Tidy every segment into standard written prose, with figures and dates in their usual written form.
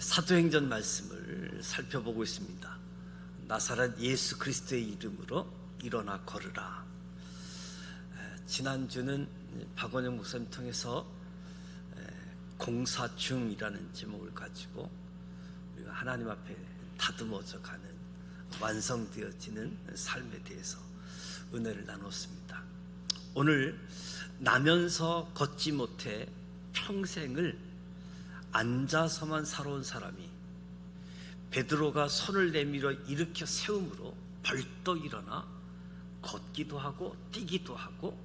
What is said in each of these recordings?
사도행전 말씀을 살펴보고 있습니다. 나사렛 예수 그리스도의 이름으로 일어나 걸으라. 지난주는 박원영 목사님 통해서 공사 중이라는 제목을 가지고 우리가 하나님 앞에 다듬어져 가는 완성되어지는 삶에 대해서 은혜를 나눴습니다. 오늘 나면서 걷지 못해 평생을 앉아서만 살아온 사람이 베드로가 손을 내밀어 일으켜 세움으로 벌떡 일어나 걷기도 하고 뛰기도 하고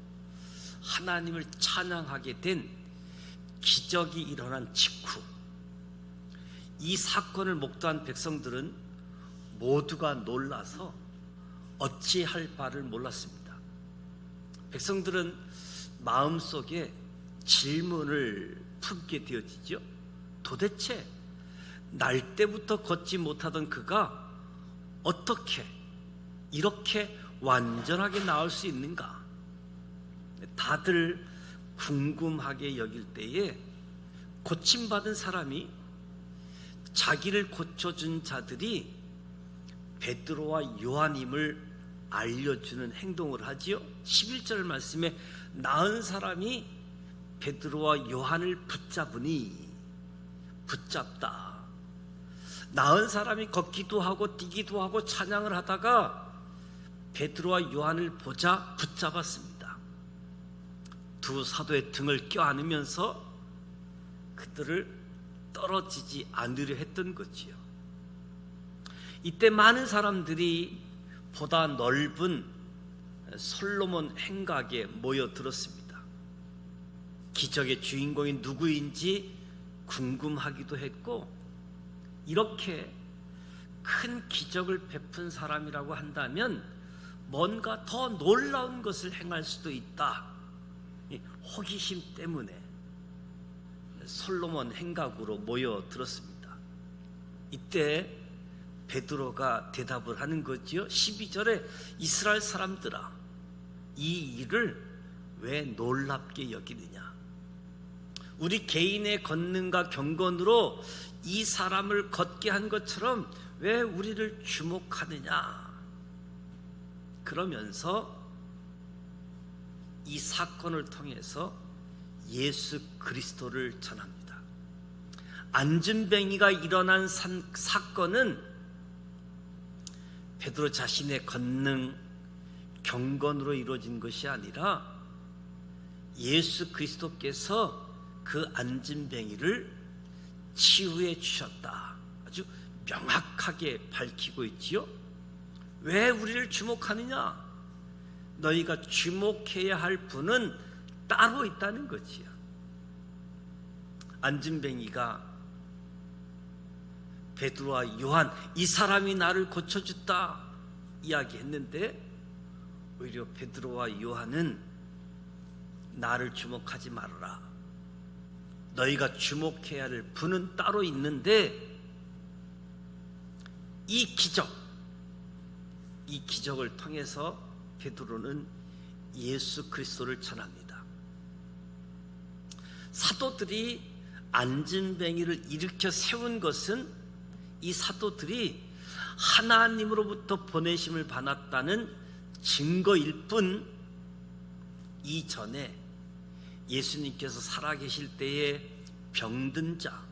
하나님을 찬양하게 된 기적이 일어난 직후, 이 사건을 목도한 백성들은 모두가 놀라서 어찌할 바를 몰랐습니다. 백성들은 마음속에 질문을 품게 되어지죠. 도대체 날 때부터 걷지 못하던 그가 어떻게 이렇게 완전하게 나올 수 있는가? 다들 궁금하게 여길 때에 고침받은 사람이, 자기를 고쳐준 자들이 베드로와 요한임을 알려주는 행동을 하지요. 11절 말씀에 나은 사람이 베드로와 요한을 붙잡으니, 붙잡다. 나은 사람이 걷기도 하고 뛰기도 하고 찬양을 하다가 베드로와 요한을 보자 붙잡았습니다. 두 사도의 등을 껴안으면서 그들을 떨어지지 않으려 했던 거지요. 이때 많은 사람들이 보다 넓은 솔로몬 행각에 모여들었습니다. 기적의 주인공이 누구인지 궁금하기도 했고, 이렇게 큰 기적을 베푼 사람이라고 한다면 뭔가 더 놀라운 것을 행할 수도 있다. 호기심 때문에 솔로몬 행각으로 모여들었습니다. 이때 베드로가 대답을 하는 거지요. 12절에 이스라엘 사람들아, 이 일을 왜 놀랍게 여기느냐? 우리 개인의 권능과 경건으로 이 사람을 걷게 한 것처럼 왜 우리를 주목하느냐? 그러면서 이 사건을 통해서 예수 그리스도를 전합니다. 안진뱅이가 일어난 사건은 베드로 자신의 권능, 경건으로 이루어진 것이 아니라 예수 그리스도께서 그 안진뱅이를 치유해 주셨다. 아주 명확하게 밝히고 있지요. 왜 우리를 주목하느냐? 너희가 주목해야 할 분은 따로 있다는 거지요. 안진뱅이가 베드로와 요한, 이 사람이 나를 고쳐줬다 이야기했는데, 오히려 베드로와 요한은 나를 주목하지 말아라, 너희가 주목해야 할 분은 따로 있는데, 이 기적을 통해서 베드로는 예수 그리스도를 전합니다. 사도들이 안진뱅이를 일으켜 세운 것은 이 사도들이 하나님으로부터 보내심을 받았다는 증거일 뿐, 이전에 예수님께서 살아계실 때에 병든 자,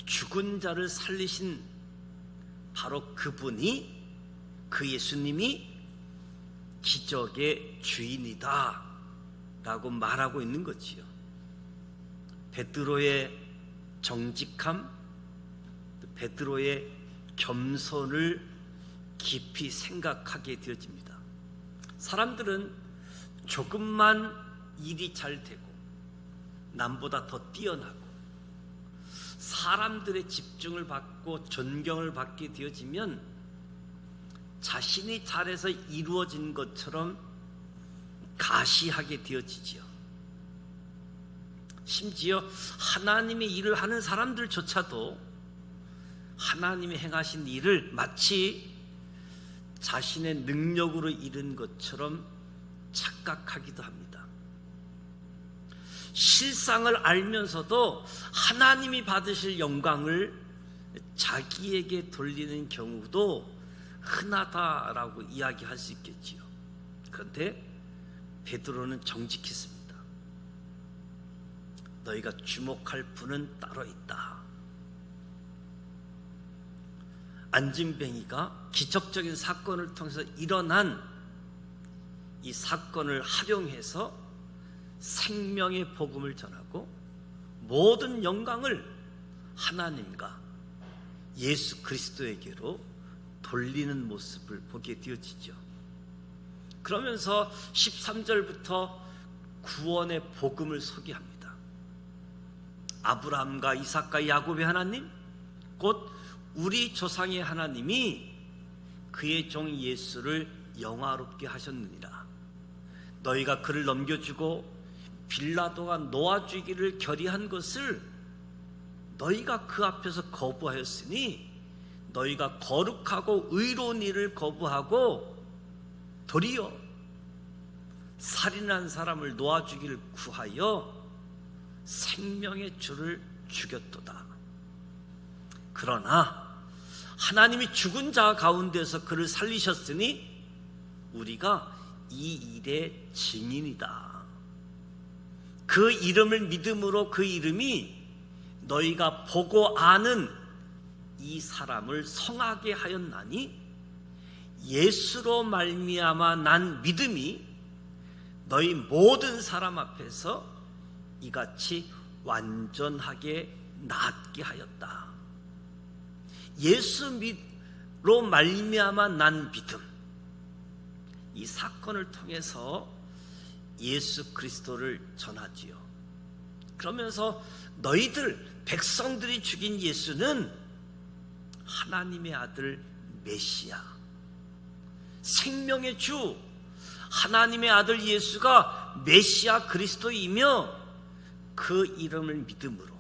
죽은 자를 살리신 바로 그분이, 그 예수님이 기적의 주인이다 라고 말하고 있는 거지요. 베드로의 정직함, 베드로의 겸손을 깊이 생각하게 되어집니다. 사람들은 조금만 일이 잘 되고 남보다 더 뛰어나고 사람들의 집중을 받고 존경을 받게 되어지면 자신이 잘해서 이루어진 것처럼 가시하게 되어지지요. 심지어 하나님의 일을 하는 사람들조차도 하나님이 행하신 일을 마치 자신의 능력으로 이룬 것처럼 착각하기도 합니다. 실상을 알면서도 하나님이 받으실 영광을 자기에게 돌리는 경우도 흔하다라고 이야기할 수 있겠지요. 그런데 베드로는 정직했습니다. 너희가 주목할 분은 따로 있다. 안진뱅이가 기적적인 사건을 통해서 일어난 이 사건을 활용해서 생명의 복음을 전하고 모든 영광을 하나님과 예수 그리스도에게로 돌리는 모습을 보게 되어지죠. 그러면서 13절부터 구원의 복음을 소개합니다. 아브라함과 이삭과 야곱의 하나님, 곧 우리 조상의 하나님이 그의 종 예수를 영화롭게 하셨느니라. 너희가 그를 넘겨주고 빌라도가 놓아주기를 결의한 것을 너희가 그 앞에서 거부하였으니 너희가 거룩하고 의로운 일을 거부하고 도리어 살인한 사람을 놓아주기를 구하여 생명의 주를 죽였도다. 그러나 하나님이 죽은 자 가운데서 그를 살리셨으니 우리가 이 일의 증인이다. 그 이름을 믿음으로 그 이름이 너희가 보고 아는 이 사람을 성하게 하였나니 예수로 말미암아 난 믿음이 너희 모든 사람 앞에서 이같이 완전하게 낫게 하였다. 예수로 말미암아 난 믿음, 이 사건을 통해서 예수 그리스도를 전하지요. 그러면서 너희들 백성들이 죽인 예수는 하나님의 아들 메시아, 생명의 주 하나님의 아들 예수가 메시아 그리스도이며 그 이름을 믿음으로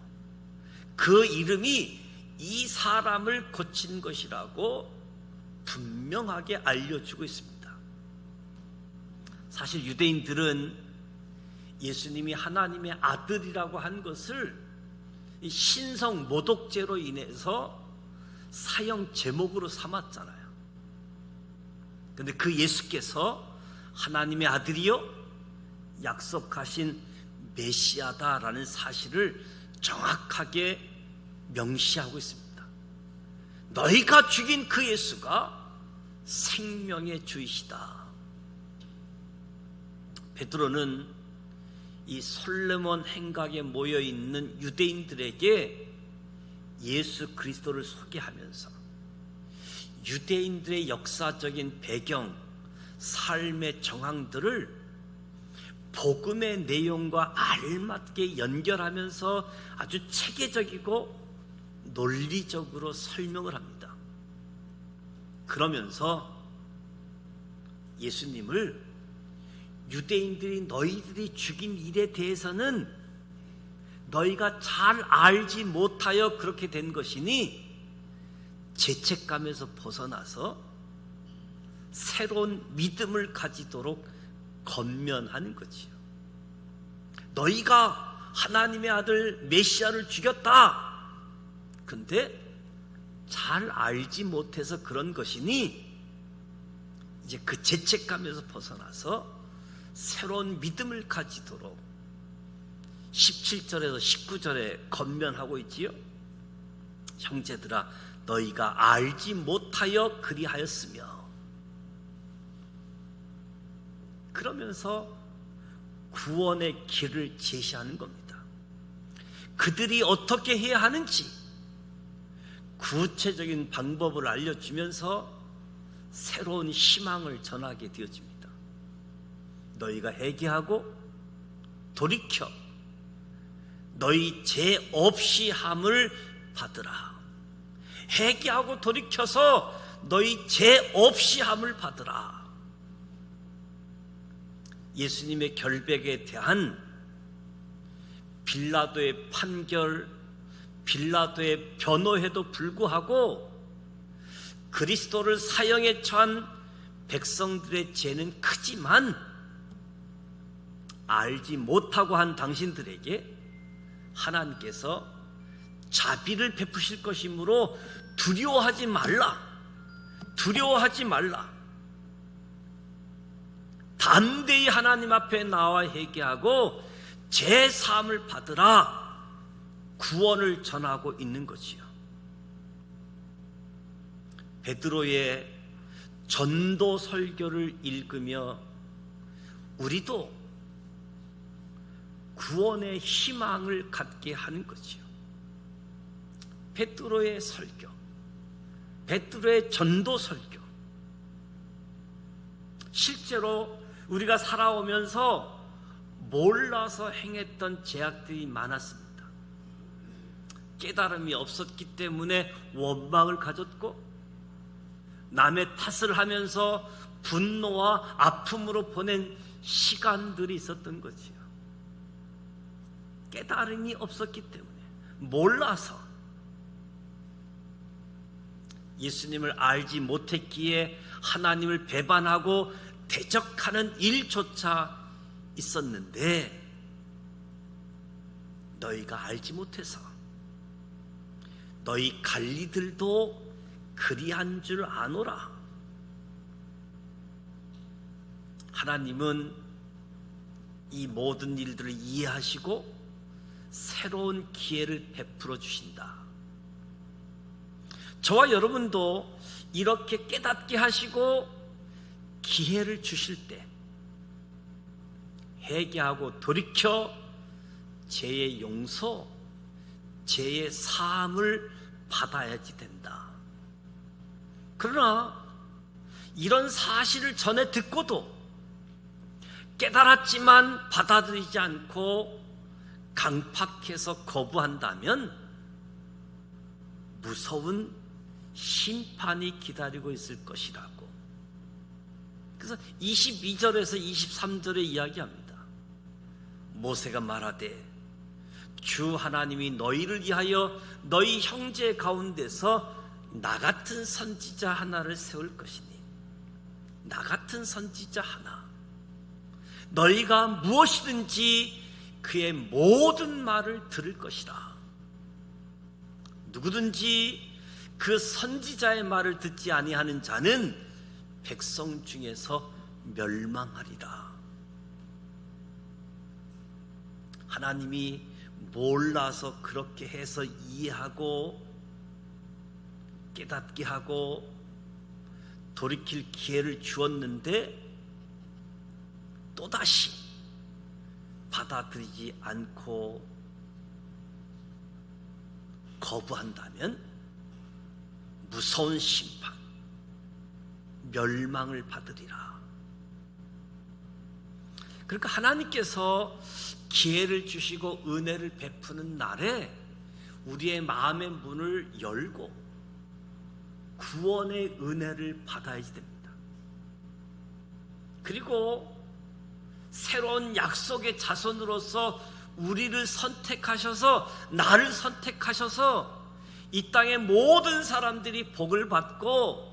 그 이름이 이 사람을 고친 것이라고 분명하게 알려주고 있습니다. 사실 유대인들은 예수님이 하나님의 아들이라고 한 것을 신성 모독죄로 인해서 사형 제목으로 삼았잖아요. 그런데 그 예수께서 하나님의 아들이요 약속하신 메시아다라는 사실을 정확하게 명시하고 있습니다. 너희가 죽인 그 예수가 생명의 주이시다. 베드로는 이 솔로몬 행각에 모여있는 유대인들에게 예수 그리스도를 소개하면서 유대인들의 역사적인 배경, 삶의 정황들을 복음의 내용과 알맞게 연결하면서 아주 체계적이고 논리적으로 설명을 합니다. 그러면서 예수님을 유대인들이 너희들이 죽인 일에 대해서는 너희가 잘 알지 못하여 그렇게 된 것이니 죄책감에서 벗어나서 새로운 믿음을 가지도록 권면하는 거지요. 너희가 하나님의 아들 메시아를 죽였다. 근데 잘 알지 못해서 그런 것이니 이제 그 죄책감에서 벗어나서 새로운 믿음을 가지도록 17절에서 19절에 권면하고 있지요. 형제들아 너희가 알지 못하여 그리하였으며, 그러면서 구원의 길을 제시하는 겁니다. 그들이 어떻게 해야 하는지 구체적인 방법을 알려주면서 새로운 희망을 전하게 되어집니다. 너희가 회개하고 돌이켜 너희 죄 없이 함을 받으라. 회개하고 돌이켜서 너희 죄 없이 함을 받으라. 예수님의 결백에 대한 빌라도의 판결, 빌라도의 변호에도 불구하고 그리스도를 사형에 처한 백성들의 죄는 크지만 알지 못하고 한 당신들에게 하나님께서 자비를 베푸실 것이므로 두려워하지 말라. 두려워하지 말라. 담대히 하나님 앞에 나와 회개하고 제 사함을 받으라. 구원을 전하고 있는 거지요. 베드로의 전도 설교를 읽으며 우리도 구원의 희망을 갖게 하는 거지요. 베드로의 설교, 베드로의 전도 설교, 실제로 우리가 살아오면서 몰라서 행했던 죄악들이 많았습니다. 깨달음이 없었기 때문에 원망을 가졌고, 남의 탓을 하면서 분노와 아픔으로 보낸 시간들이 있었던 거지요. 깨달음이 없었기 때문에, 몰라서, 예수님을 알지 못했기에 하나님을 배반하고 대적하는 일조차 있었는데, 너희가 알지 못해서 너희 관리들도 그리한 줄 아노라. 하나님은 이 모든 일들을 이해하시고 새로운 기회를 베풀어 주신다. 저와 여러분도 이렇게 깨닫게 하시고 기회를 주실 때 회개하고 돌이켜 죄의 용서, 죄의 사함을 받아야지 된다. 그러나 이런 사실을 전해 듣고도 깨달았지만 받아들이지 않고 강팍해서 거부한다면 무서운 심판이 기다리고 있을 것이라고. 그래서 22절에서 23절에 이야기합니다. 모세가 말하되 주 하나님이 너희를 위하여 너희 형제 가운데서 나 같은 선지자 하나를 세울 것이니, 나 같은 선지자 하나, 너희가 무엇이든지 그의 모든 말을 들을 것이라. 누구든지 그 선지자의 말을 듣지 아니하는 자는 백성 중에서 멸망하리라. 하나님이 몰라서 그렇게 해서 이해하고 깨닫게 하고 돌이킬 기회를 주었는데 또다시 받아들이지 않고 거부한다면 무서운 심판, 멸망을 받으리라. 그러니까 하나님께서 기회를 주시고 은혜를 베푸는 날에 우리의 마음의 문을 열고 구원의 은혜를 받아야지 됩니다. 그리고 새로운 약속의 자손으로서 우리를 선택하셔서, 나를 선택하셔서 이 땅의 모든 사람들이 복을 받고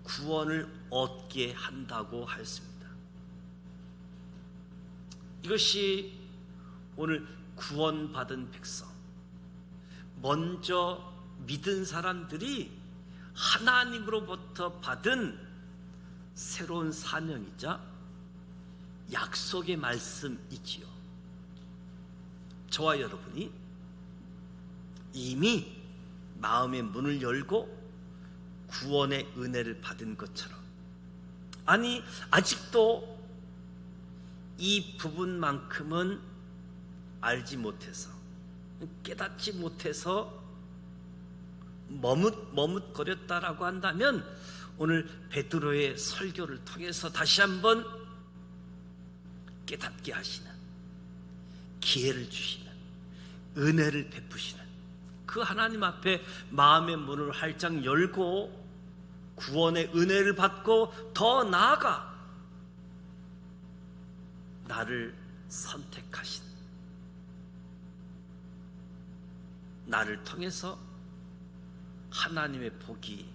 구원을 얻게 한다고 하였습니다. 이것이 오늘 구원받은 백성, 먼저 믿은 사람들이 하나님으로부터 받은 새로운 사명이자 약속의 말씀이지요. 저와 여러분이 이미 마음의 문을 열고 구원의 은혜를 받은 것처럼, 아니 아직도 이 부분만큼은 알지 못해서, 깨닫지 못해서 머뭇거렸다라고 한다면 오늘 베드로의 설교를 통해서 다시 한번 깨닫게 하시는, 기회를 주시는, 은혜를 베푸시는 그 하나님 앞에 마음의 문을 활짝 열고 구원의 은혜를 받고 더 나아가 나를 선택하신, 나를 통해서 하나님의 복이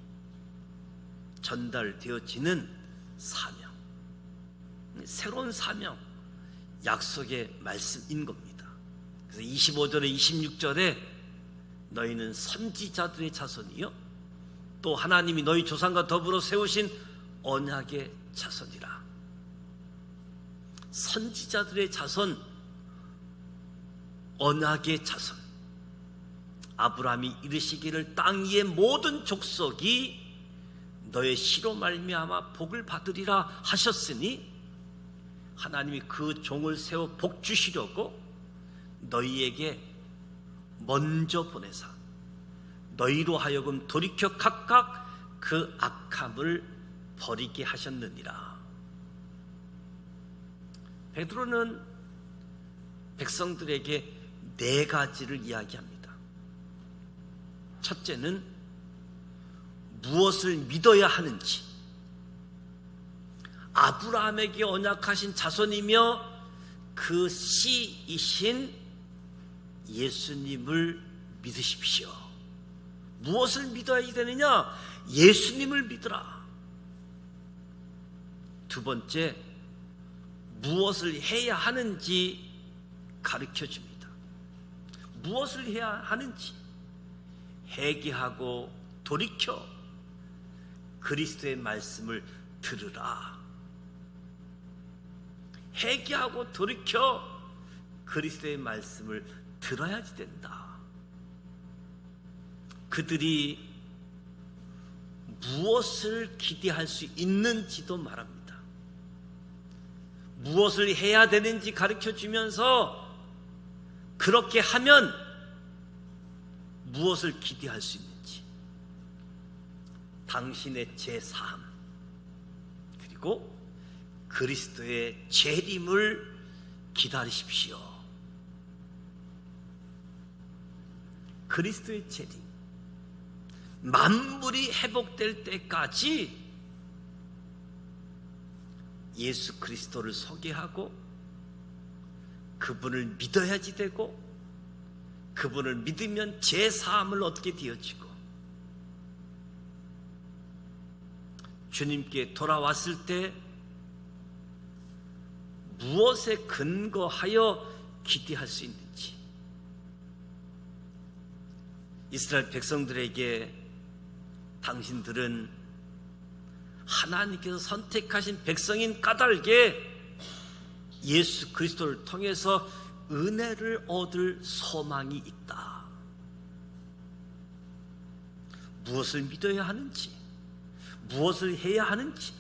전달되어지는 사명, 새로운 사명, 약속의 말씀인 겁니다. 그래서 25절에 26절에 너희는 선지자들의 자손이요 또 하나님이 너희 조상과 더불어 세우신 언약의 자손이라. 선지자들의 자손, 언약의 자손. 아브라함이 이르시기를 땅 위의 모든 족속이 너의 씨로 말미암아 복을 받으리라 하셨으니 하나님이 그 종을 세워 복 주시려고 너희에게 먼저 보내사 너희로 하여금 돌이켜 각각 그 악함을 버리게 하셨느니라. 베드로는 백성들에게 네 가지를 이야기합니다. 첫째는 무엇을 믿어야 하는지, 아브라함에게 언약하신 자손이며 그 씨이신 예수님을 믿으십시오. 무엇을 믿어야 되느냐? 예수님을 믿으라. 두 번째, 무엇을 해야 하는지 가르쳐 줍니다. 무엇을 해야 하는지 회개하고 돌이켜 그리스도의 말씀을 들으라. 회개하고 돌이켜 그리스도의 말씀을 들어야지 된다. 그들이 무엇을 기대할 수 있는지도 말합니다. 무엇을 해야 되는지 가르쳐 주면서 그렇게 하면 무엇을 기대할 수 있는지, 당신의 제사함 그리고 그리스도의 재림을 기다리십시오. 그리스도의 재림, 만물이 회복될 때까지 예수 그리스도를 소개하고 그분을 믿어야지 되고 그분을 믿으면 제사함을 얻게 되어지고 주님께 돌아왔을 때 무엇에 근거하여 기대할 수 있는지, 이스라엘 백성들에게 당신들은 하나님께서 선택하신 백성인 까닭에 예수 그리스도를 통해서 은혜를 얻을 소망이 있다. 무엇을 믿어야 하는지, 무엇을 해야 하는지,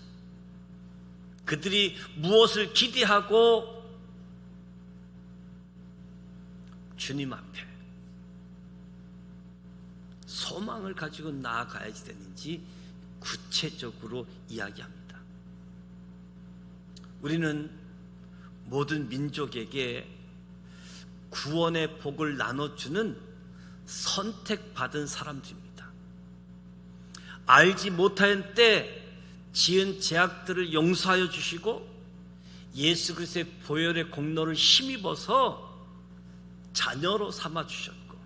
그들이 무엇을 기대하고 주님 앞에 소망을 가지고 나아가야지 되는지 구체적으로 이야기합니다. 우리는 모든 민족에게 구원의 복을 나눠주는 선택받은 사람들입니다. 알지 못하는 때 지은 죄악들을 용서하여 주시고 예수 그리스도의 보혈의 공로를 힘입어서 자녀로 삼아 주셨고,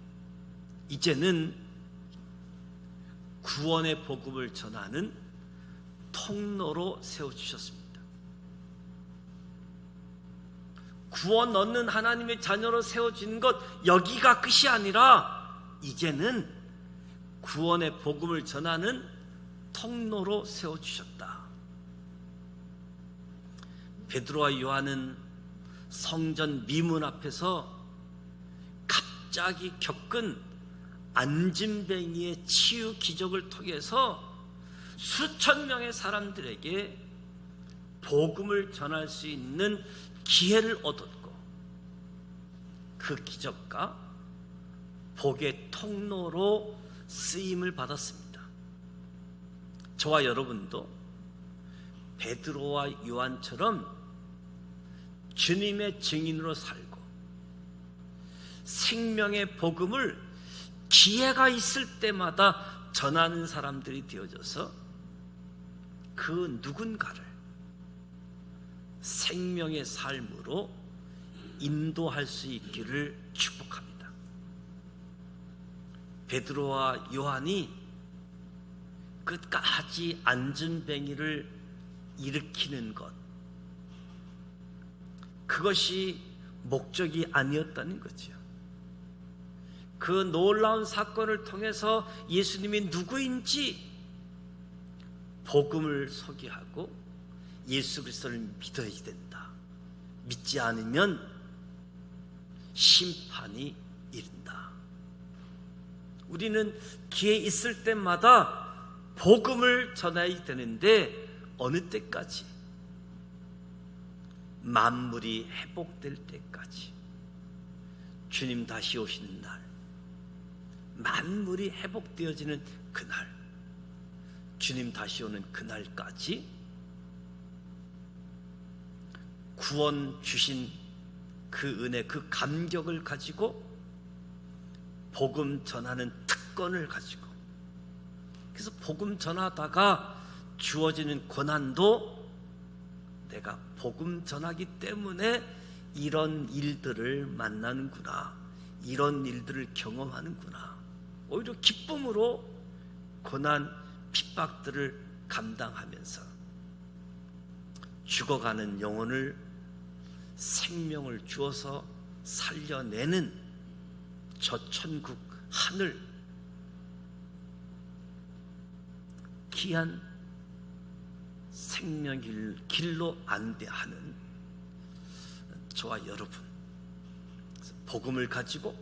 이제는 구원의 복음을 전하는 통로로 세워주셨습니다. 구원 얻는 하나님의 자녀로 세워진 것, 여기가 끝이 아니라 이제는 구원의 복음을 전하는 통로로 세워주셨다. 베드로와 요한은 성전 미문 앞에서 갑자기 겪은 안진뱅이의 치유 기적을 통해서 수천 명의 사람들에게 복음을 전할 수 있는 기회를 얻었고, 그 기적과 복의 통로로 쓰임을 받았습니다. 저와 여러분도 베드로와 요한처럼 주님의 증인으로 살고 생명의 복음을 기회가 있을 때마다 전하는 사람들이 되어져서 그 누군가를 생명의 삶으로 인도할 수 있기를 축복합니다. 베드로와 요한이 끝까지 안진뱅이를 일으키는 것, 그것이 목적이 아니었다는 거죠. 그 놀라운 사건을 통해서 예수님이 누구인지 복음을 소개하고 예수 그리스도를 믿어야 된다. 믿지 않으면 심판이 이른다. 우리는 기회 있을 때마다 복음을 전해야 되는데 어느 때까지? 만물이 회복될 때까지. 주님 다시 오시는 날, 만물이 회복되어지는 그날, 주님 다시 오는 그날까지 구원 주신 그 은혜, 그 감격을 가지고 복음 전하는 특권을 가지고, 그래서 복음 전하다가 주어지는 고난도 내가 복음 전하기 때문에 이런 일들을 만나는구나, 이런 일들을 경험하는구나. 오히려 기쁨으로 고난, 핍박들을 감당하면서 죽어가는 영혼을 생명을 주어서 살려내는 저 천국 하늘, 귀한 생명 길로 안대하는 저와 여러분, 복음을 가지고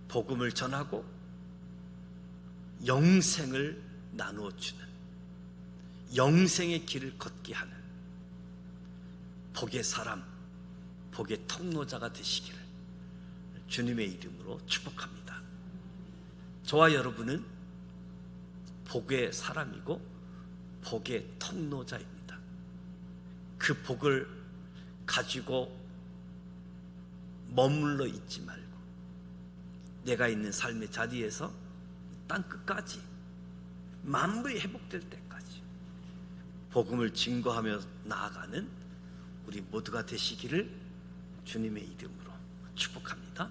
복음을 전하고 영생을 나누어 주는, 영생의 길을 걷게 하는 복의 사람, 복의 통로자가 되시기를 주님의 이름으로 축복합니다. 저와 여러분은 복의 사람이고 복의 통로자입니다. 그 복을 가지고 머물러 있지 말고 내가 있는 삶의 자리에서 땅 끝까지, 만물이 회복될 때까지 복음을 증거하며 나아가는 우리 모두가 되시기를 주님의 이름으로 축복합니다.